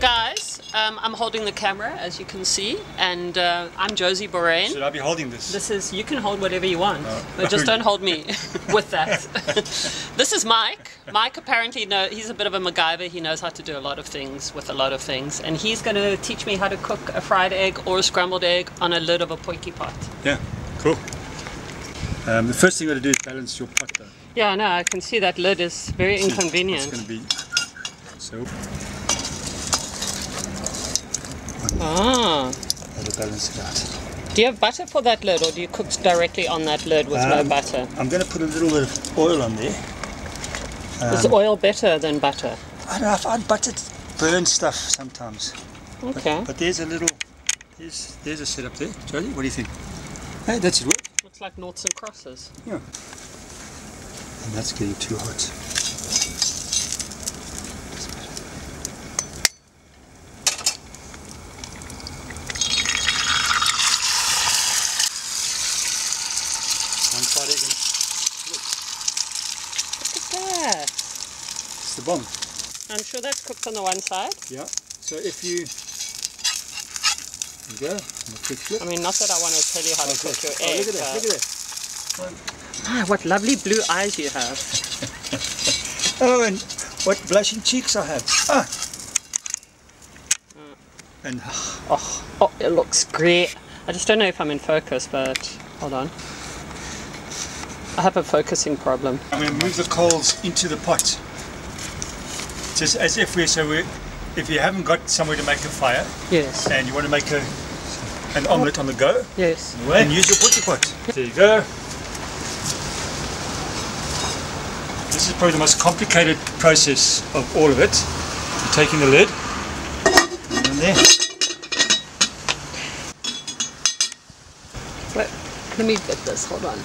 guys, I'm holding the camera as you can see, and I'm Josie Borain. Should I be holding this? This is, you can hold whatever you want, but just don't hold me with that. This is Mike. Mike apparently he's a bit of a MacGyver. He knows how to do a lot of things with a lot of things, and he's going to teach me how to cook a fried egg or a scrambled egg on a lid of a potjie pot. Yeah, cool. The first thing you got to do is balance your pot though. Yeah, no, I can see that lid is very inconvenient. It's going to be so. Ah. That'll balance it out. Do you have butter for that lid, or do you cook directly on that lid with no butter? I'm going to put a little bit of oil on there. Is oil better than butter? I don't know, I find butter burns stuff sometimes. Okay. But there's a little, there's a setup there. Josie, what do you think? Hey, that should work. Looks like noughts and crosses. Yeah. And that's getting too hot. One side egg and Look at that. it's the bomb. I'm sure that's cooked on the one side. Yeah. So if you there you go. And a quick flip. I mean, not that I want to tell you how to cook your egg. Look at that. Look at that. Ah, what lovely blue eyes you have. Oh, and what blushing cheeks I have. Ah. And Oh, it looks great. I just don't know if I'm in focus, but hold on. I have a focusing problem. I'm going to move the coals into the pot. Just as if if you haven't got somewhere to make a fire, Yes. and you want to make an omelette on the go, Yes. and use your potjie pot. There you go. This is probably the most complicated process of all of it. You're taking the lid, and in there. Let me get this, hold on.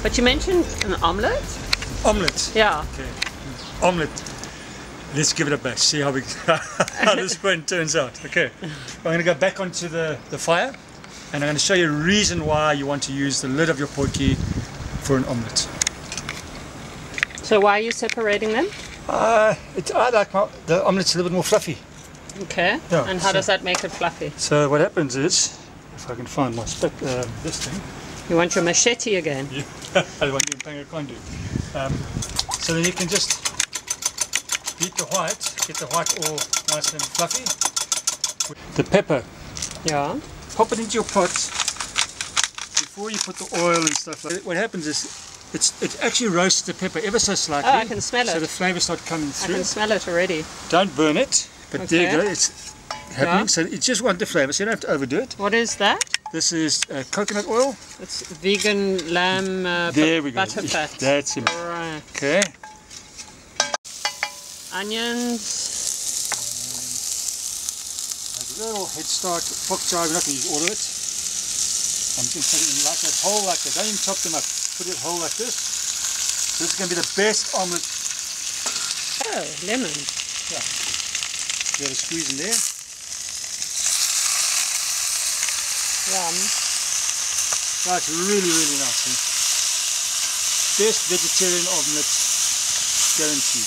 But you mentioned an omelette? Omelette. Yeah. Okay. Omelette. Let's give it a bash. See how this one turns out. Okay. I'm going to go back onto the fire, and I'm going to show you a reason why you want to use the lid of your potjie for an omelette. So why are you separating them? I like the omelette's a little bit more fluffy. Okay. Yeah, And how does that make it fluffy? So what happens is, if I can find my this thing. You want your machete again? Yeah, I want you in Pangas. So then you can just beat the white, get the white all nice and fluffy. The pepper, Yeah. pop it into your pot before you put the oil and stuff like that. What happens is it actually roasts the pepper ever so slightly. Oh, I can smell it. So the flavours start coming I through. can smell it already. Don't burn it, but Okay. there you go. It's happening. Yeah. So you just want the flavour, so you don't have to overdo it. What is that? This is coconut oil. It's vegan lamb There we go. butter fat. That's it. Right. Okay. Onions. A little head start. Pork char, we're not going to use all of it. I'm just putting it like that, whole like that. Don't even chop them up. Put it whole like this. This is going to be the best omelette. Oh, lemon. Yeah. You got to squeeze in there. Yum. That's really, really nice. Eh? Best vegetarian omelette guaranteed.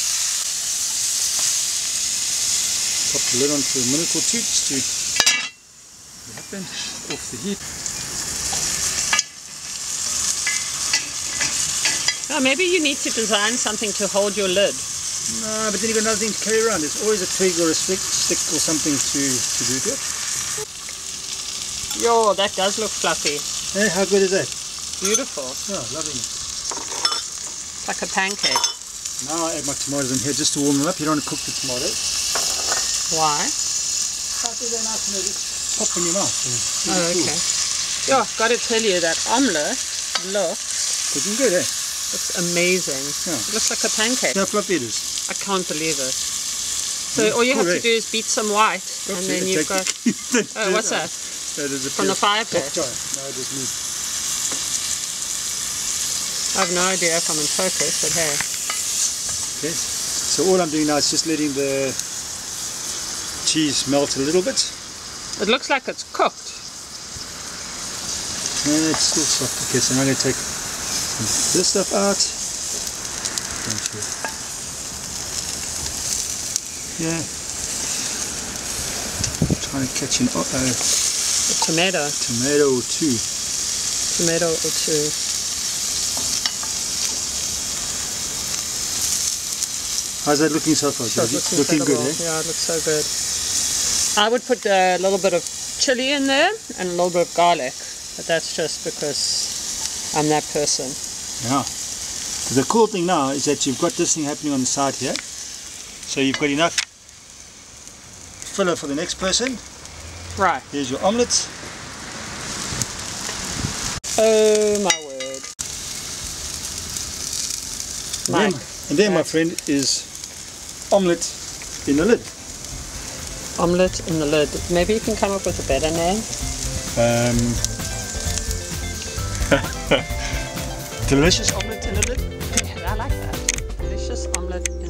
Pop the lid on for a minute or two just to happen. Off the heat. Oh, maybe you need to design something to hold your lid. No, but then you've got another thing to carry around. There's always a twig or a stick or something to do to it. Yo, that does look fluffy. Hey, how good is that? Beautiful. Yeah, loving it. It's like a pancake. Now I add my tomatoes in here just to warm them up. You don't want to cook the tomatoes. Why? They're nice and they just pop in your mouth. Oh, okay. Yeah, I've got to tell you that omelette looks Looking good, eh? amazing. Yeah. It looks like a pancake. How fluffy it is. I can't believe it. So all you have to do is beat some white, and then you've got... Oh, what's that? That is a From the fireplace? No, it is me. I have no idea if I'm in focus, but hey. Okay. So all I'm doing now is just letting the cheese melt a little bit. It looks like it's cooked. And it's still soft. Okay, so now I'm going to take this stuff out. Yeah. Trying to catch a tomato. Tomato or two. Tomato or two. How's that looking so far? Sure, it looking good, eh? Yeah, it looks so good. I would put a little bit of chili in there and a little bit of garlic, but that's just because I'm that person. Yeah. The cool thing now is that you've got this thing happening on the side here, so you've got enough filler for the next person. Right. Here's your omelette. Oh my word. And then my friend, is omelette in the lid. Omelette in the lid. Maybe you can come up with a better name. Delicious omelette in the lid. Yeah, I like that. Delicious omelette in